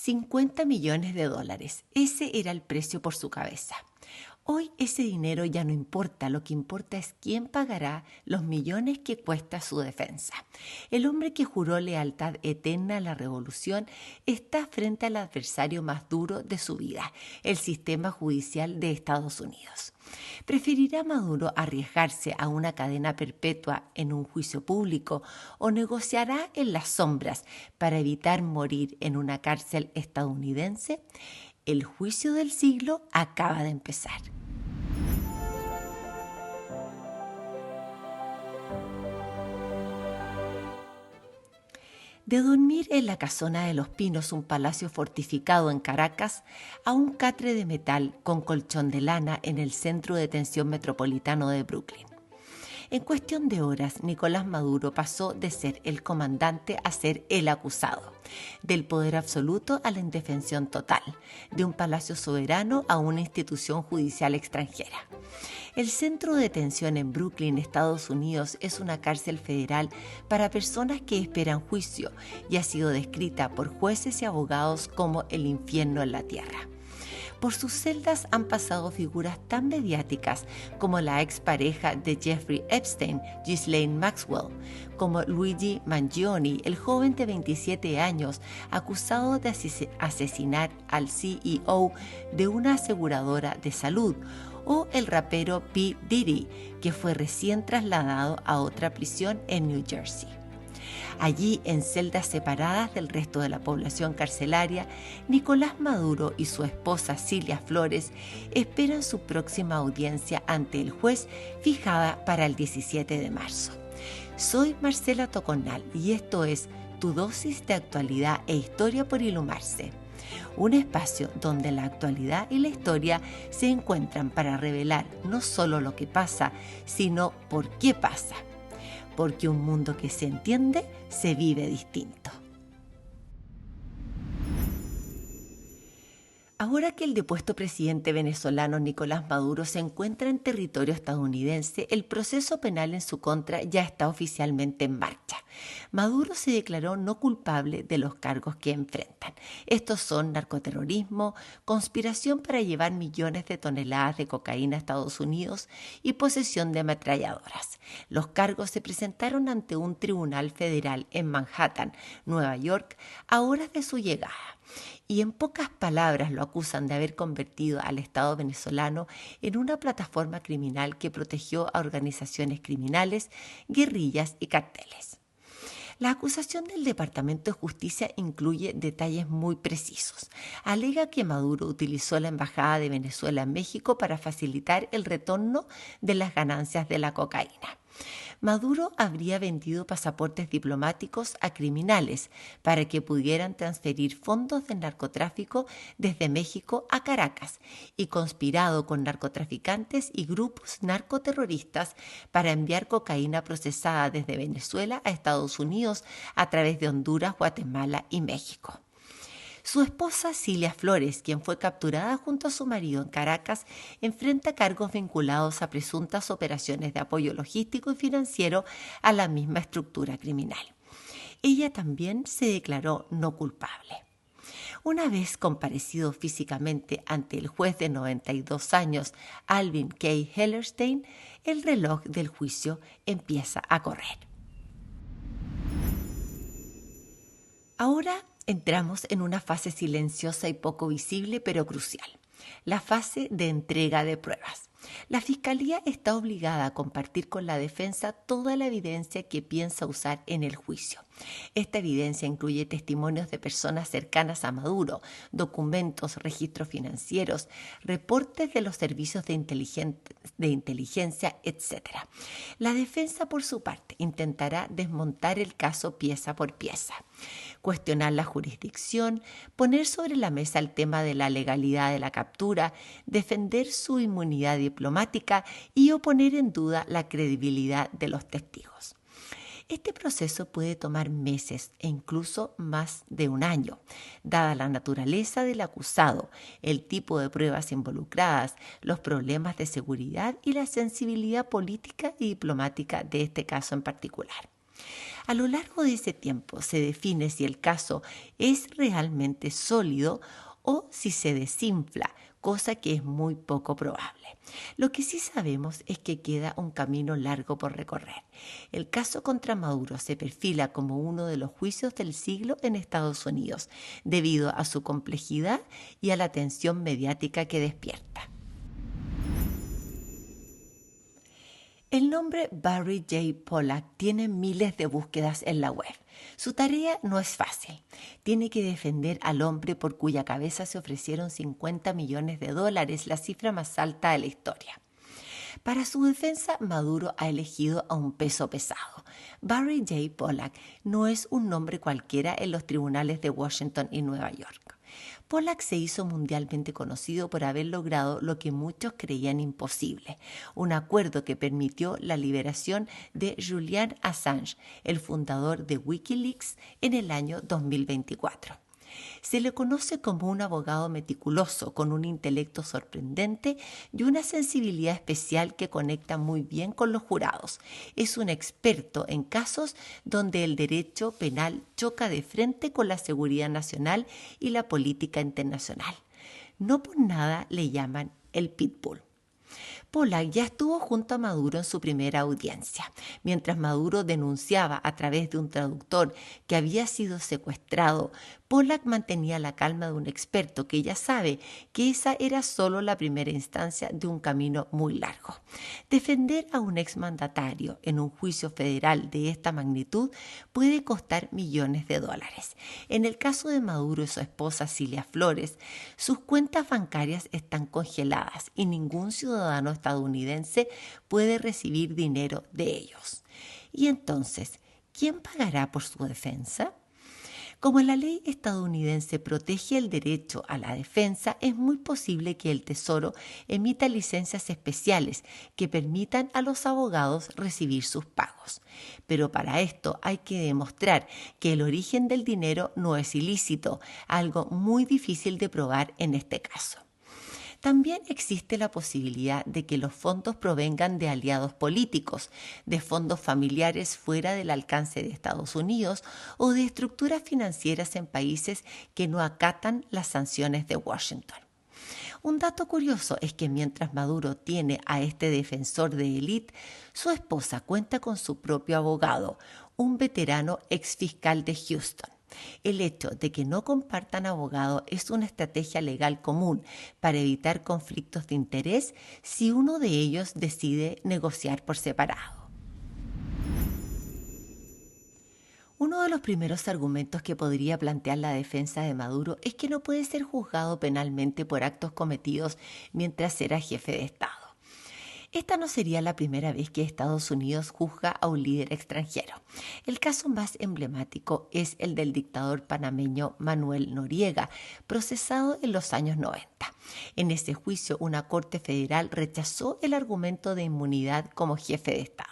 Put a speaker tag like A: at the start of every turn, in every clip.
A: $50 millones. Ese era el precio por su cabeza. Hoy ese dinero ya no importa, lo que importa es quién pagará los millones que cuesta su defensa. El hombre que juró lealtad eterna a la revolución está frente al adversario más duro de su vida, el sistema judicial de Estados Unidos. ¿Preferirá Maduro arriesgarse a una cadena perpetua en un juicio público o negociará en las sombras para evitar morir en una cárcel estadounidense? El juicio del siglo acaba de empezar. De dormir en la Casona de los Pinos, un palacio fortificado en Caracas, a un catre de metal con colchón de lana en el centro de detención metropolitano de Brooklyn. En cuestión de horas, Nicolás Maduro pasó de ser el comandante a ser el acusado, del poder absoluto a la indefensión total, de un palacio soberano a una institución judicial extranjera. El centro de detención en Brooklyn, Estados Unidos, es una cárcel federal para personas que esperan juicio y ha sido descrita por jueces y abogados como el infierno en la tierra. Por sus celdas han pasado figuras tan mediáticas como la expareja de Jeffrey Epstein, Ghislaine Maxwell, como Luigi Mangione, el joven de 27 años acusado de asesinar al CEO de una aseguradora de salud, o el rapero P. Diddy, que fue recién trasladado a otra prisión en New Jersey. Allí, en celdas separadas del resto de la población carcelaria, Nicolás Maduro y su esposa Cilia Flores esperan su próxima audiencia ante el juez fijada para el 17 de marzo. Soy Marcela Toconal y esto es Tu dosis de actualidad e historia por Ilumarse. Un espacio donde la actualidad y la historia se encuentran para revelar no solo lo que pasa, sino por qué pasa. Porque un mundo que se entiende se vive distinto. Ahora que el depuesto presidente venezolano Nicolás Maduro se encuentra en territorio estadounidense, el proceso penal en su contra ya está oficialmente en marcha. Maduro se declaró no culpable de los cargos que enfrentan. Estos son narcoterrorismo, conspiración para llevar millones de toneladas de cocaína a Estados Unidos y posesión de ametralladoras. Los cargos se presentaron ante un tribunal federal en Manhattan, Nueva York, a horas de su llegada. Y en pocas palabras lo acusan de haber convertido al Estado venezolano en una plataforma criminal que protegió a organizaciones criminales, guerrillas y carteles. La acusación del Departamento de Justicia incluye detalles muy precisos. Alega que Maduro utilizó la Embajada de Venezuela en México para facilitar el retorno de las ganancias de la cocaína. Maduro habría vendido pasaportes diplomáticos a criminales para que pudieran transferir fondos del narcotráfico desde México a Caracas y conspirado con narcotraficantes y grupos narcoterroristas para enviar cocaína procesada desde Venezuela a Estados Unidos a través de Honduras, Guatemala y México. Su esposa Cilia Flores, quien fue capturada junto a su marido en Caracas, enfrenta cargos vinculados a presuntas operaciones de apoyo logístico y financiero a la misma estructura criminal. Ella también se declaró no culpable. Una vez comparecido físicamente ante el juez de 92 años, Alvin K. Hellerstein, el reloj del juicio empieza a correr. Ahora entramos en una fase silenciosa y poco visible, pero crucial, la fase de entrega de pruebas. La Fiscalía está obligada a compartir con la defensa toda la evidencia que piensa usar en el juicio. Esta evidencia incluye testimonios de personas cercanas a Maduro, documentos, registros financieros, reportes de los servicios de inteligencia, etc. La defensa, por su parte, intentará desmontar el caso pieza por pieza, cuestionar la jurisdicción, poner sobre la mesa el tema de la legalidad de la captura, defender su inmunidad diplomática y oponer en duda la credibilidad de los testigos. Este proceso puede tomar meses e incluso más de un año, dada la naturaleza del acusado, el tipo de pruebas involucradas, los problemas de seguridad y la sensibilidad política y diplomática de este caso en particular. A lo largo de ese tiempo se define si el caso es realmente sólido o si se desinfla, cosa que es muy poco probable. Lo que sí sabemos es que queda un camino largo por recorrer. El caso contra Maduro se perfila como uno de los juicios del siglo en Estados Unidos, debido a su complejidad y a la atención mediática que despierta. El nombre Barry J. Pollack tiene miles de búsquedas en la web. Su tarea no es fácil. Tiene que defender al hombre por cuya cabeza se ofrecieron $50 millones, la cifra más alta de la historia. Para su defensa, Maduro ha elegido a un peso pesado. Barry J. Pollack no es un nombre cualquiera en los tribunales de Washington y Nueva York. Pollack se hizo mundialmente conocido por haber logrado lo que muchos creían imposible, un acuerdo que permitió la liberación de Julian Assange, el fundador de Wikileaks, en el año 2024. Se le conoce como un abogado meticuloso, con un intelecto sorprendente y una sensibilidad especial que conecta muy bien con los jurados. Es un experto en casos donde el derecho penal choca de frente con la seguridad nacional y la política internacional. No por nada le llaman el Pitbull. Pollack ya estuvo junto a Maduro en su primera audiencia. Mientras Maduro denunciaba a través de un traductor que había sido secuestrado, Pollack mantenía la calma de un experto que ya sabe que esa era solo la primera instancia de un camino muy largo. Defender a un exmandatario en un juicio federal de esta magnitud puede costar millones de dólares. En el caso de Maduro y su esposa Cilia Flores, sus cuentas bancarias están congeladas y ningún ciudadano estadounidense puede recibir dinero de ellos. Y entonces, ¿quién pagará por su defensa? Como la ley estadounidense protege el derecho a la defensa, es muy posible que el Tesoro emita licencias especiales que permitan a los abogados recibir sus pagos. Pero para esto hay que demostrar que el origen del dinero no es ilícito, algo muy difícil de probar en este caso. También existe la posibilidad de que los fondos provengan de aliados políticos, de fondos familiares fuera del alcance de Estados Unidos o de estructuras financieras en países que no acatan las sanciones de Washington. Un dato curioso es que mientras Maduro tiene a este defensor de élite, su esposa cuenta con su propio abogado, un veterano exfiscal de Houston. El hecho de que no compartan abogado es una estrategia legal común para evitar conflictos de interés si uno de ellos decide negociar por separado. Uno de los primeros argumentos que podría plantear la defensa de Maduro es que no puede ser juzgado penalmente por actos cometidos mientras era jefe de Estado. Esta no sería la primera vez que Estados Unidos juzga a un líder extranjero. El caso más emblemático es el del dictador panameño Manuel Noriega, procesado en los años 90. En ese juicio, una corte federal rechazó el argumento de inmunidad como jefe de Estado.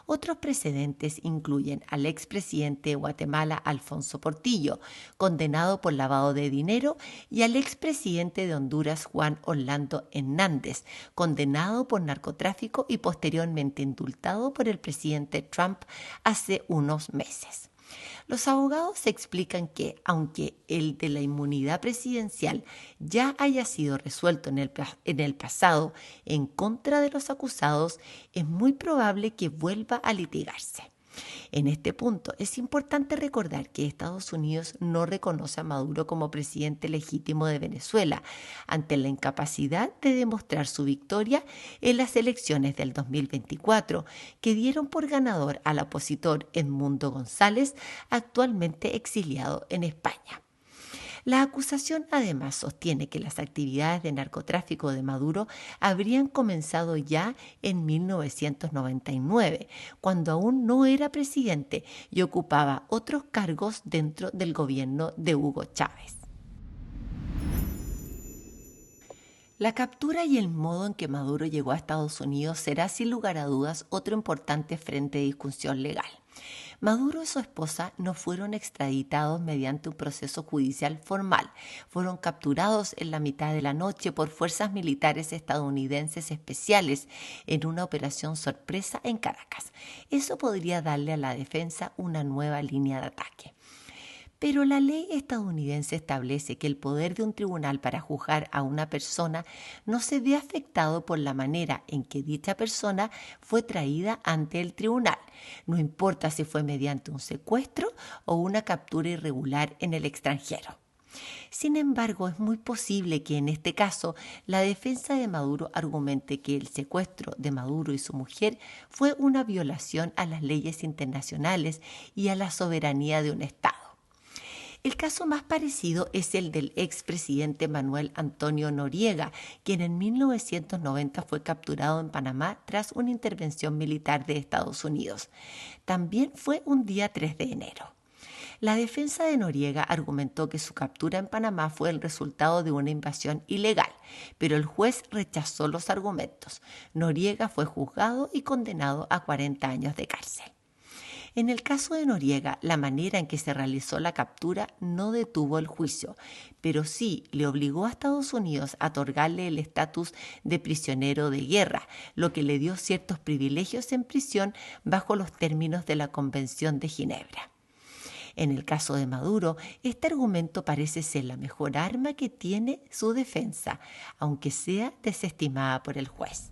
A: Otros precedentes incluyen al expresidente de Guatemala, Alfonso Portillo, condenado por lavado de dinero, y al expresidente de Honduras, Juan Orlando Hernández, condenado por narcotráfico y posteriormente indultado por el presidente Trump hace unos meses. Los abogados explican que, aunque el de la inmunidad presidencial ya haya sido resuelto en el pasado en contra de los acusados, es muy probable que vuelva a litigarse. En este punto es importante recordar que Estados Unidos no reconoce a Maduro como presidente legítimo de Venezuela ante la incapacidad de demostrar su victoria en las elecciones del 2024, que dieron por ganador al opositor Edmundo González, actualmente exiliado en España. La acusación además sostiene que las actividades de narcotráfico de Maduro habrían comenzado ya en 1999, cuando aún no era presidente y ocupaba otros cargos dentro del gobierno de Hugo Chávez. La captura y el modo en que Maduro llegó a Estados Unidos será sin lugar a dudas otro importante frente de discusión legal. Maduro y su esposa no fueron extraditados mediante un proceso judicial formal. Fueron capturados en la mitad de la noche por fuerzas militares estadounidenses especiales en una operación sorpresa en Caracas. Eso podría darle a la defensa una nueva línea de ataque. Pero la ley estadounidense establece que el poder de un tribunal para juzgar a una persona no se ve afectado por la manera en que dicha persona fue traída ante el tribunal, no importa si fue mediante un secuestro o una captura irregular en el extranjero. Sin embargo, es muy posible que en este caso la defensa de Maduro argumente que el secuestro de Maduro y su mujer fue una violación a las leyes internacionales y a la soberanía de un Estado. El caso más parecido es el del expresidente Manuel Antonio Noriega, quien en 1990 fue capturado en Panamá tras una intervención militar de Estados Unidos. También fue un día 3 de enero. La defensa de Noriega argumentó que su captura en Panamá fue el resultado de una invasión ilegal, pero el juez rechazó los argumentos. Noriega fue juzgado y condenado a 40 años de cárcel. En el caso de Noriega, la manera en que se realizó la captura no detuvo el juicio, pero sí le obligó a Estados Unidos a otorgarle el estatus de prisionero de guerra, lo que le dio ciertos privilegios en prisión bajo los términos de la Convención de Ginebra. En el caso de Maduro, este argumento parece ser la mejor arma que tiene su defensa, aunque sea desestimada por el juez.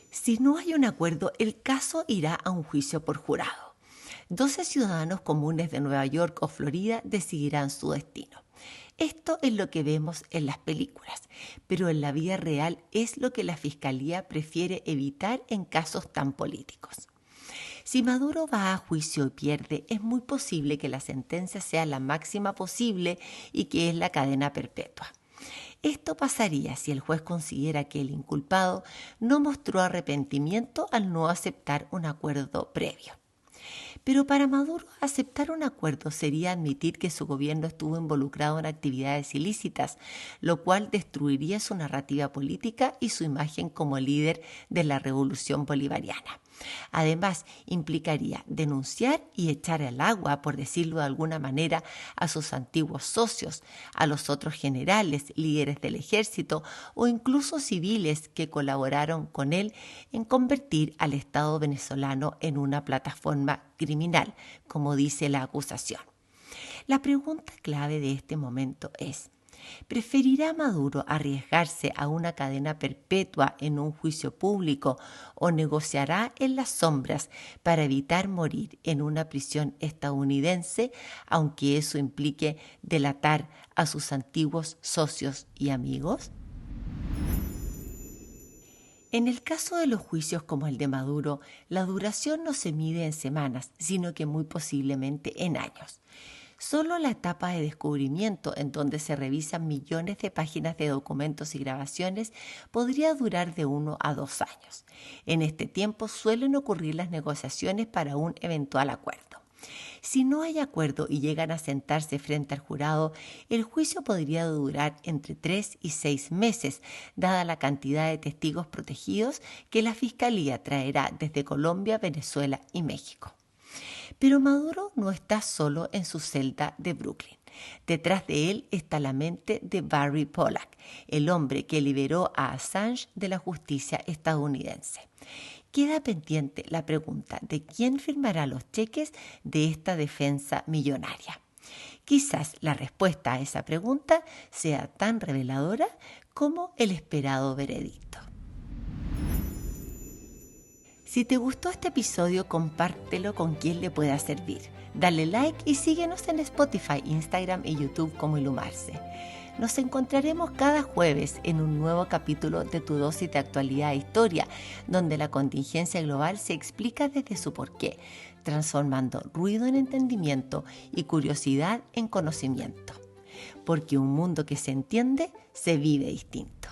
A: Si no hay un acuerdo, el caso irá a un juicio por jurado. 12 ciudadanos comunes de Nueva York o Florida decidirán su destino. Esto es lo que vemos en las películas, pero en la vida real es lo que la Fiscalía prefiere evitar en casos tan políticos. Si Maduro va a juicio y pierde, es muy posible que la sentencia sea la máxima posible y que es la cadena perpetua. Esto pasaría si el juez considera que el inculpado no mostró arrepentimiento al no aceptar un acuerdo previo. Pero para Maduro, aceptar un acuerdo sería admitir que su gobierno estuvo involucrado en actividades ilícitas, lo cual destruiría su narrativa política y su imagen como líder de la revolución bolivariana. Además, implicaría denunciar y echar al agua, por decirlo de alguna manera, a sus antiguos socios, a los otros generales, líderes del ejército o incluso civiles que colaboraron con él en convertir al Estado venezolano en una plataforma criminal, como dice la acusación. La pregunta clave de este momento es: ¿preferirá Maduro arriesgarse a una cadena perpetua en un juicio público o negociará en las sombras para evitar morir en una prisión estadounidense, aunque eso implique delatar a sus antiguos socios y amigos? En el caso de los juicios como el de Maduro, la duración no se mide en semanas, sino que muy posiblemente en años. Solo la etapa de descubrimiento, en donde se revisan millones de páginas de documentos y grabaciones, podría durar de 1 a 2 años. En este tiempo suelen ocurrir las negociaciones para un eventual acuerdo. Si no hay acuerdo y llegan a sentarse frente al jurado, el juicio podría durar entre 3 y 6 meses, dada la cantidad de testigos protegidos que la Fiscalía traerá desde Colombia, Venezuela y México. Pero Maduro no está solo en su celda de Brooklyn. Detrás de él está la mente de Barry Pollack, el hombre que liberó a Assange de la justicia estadounidense. Queda pendiente la pregunta de quién firmará los cheques de esta defensa millonaria. Quizás la respuesta a esa pregunta sea tan reveladora como el esperado veredicto. Si te gustó este episodio, compártelo con quien le pueda servir. Dale like y síguenos en Spotify, Instagram y YouTube como Ilumarse. Nos encontraremos cada jueves en un nuevo capítulo de Tu Dosis de Actualidad e Historia, donde la contingencia global se explica desde su porqué, transformando ruido en entendimiento y curiosidad en conocimiento. Porque un mundo que se entiende, se vive distinto.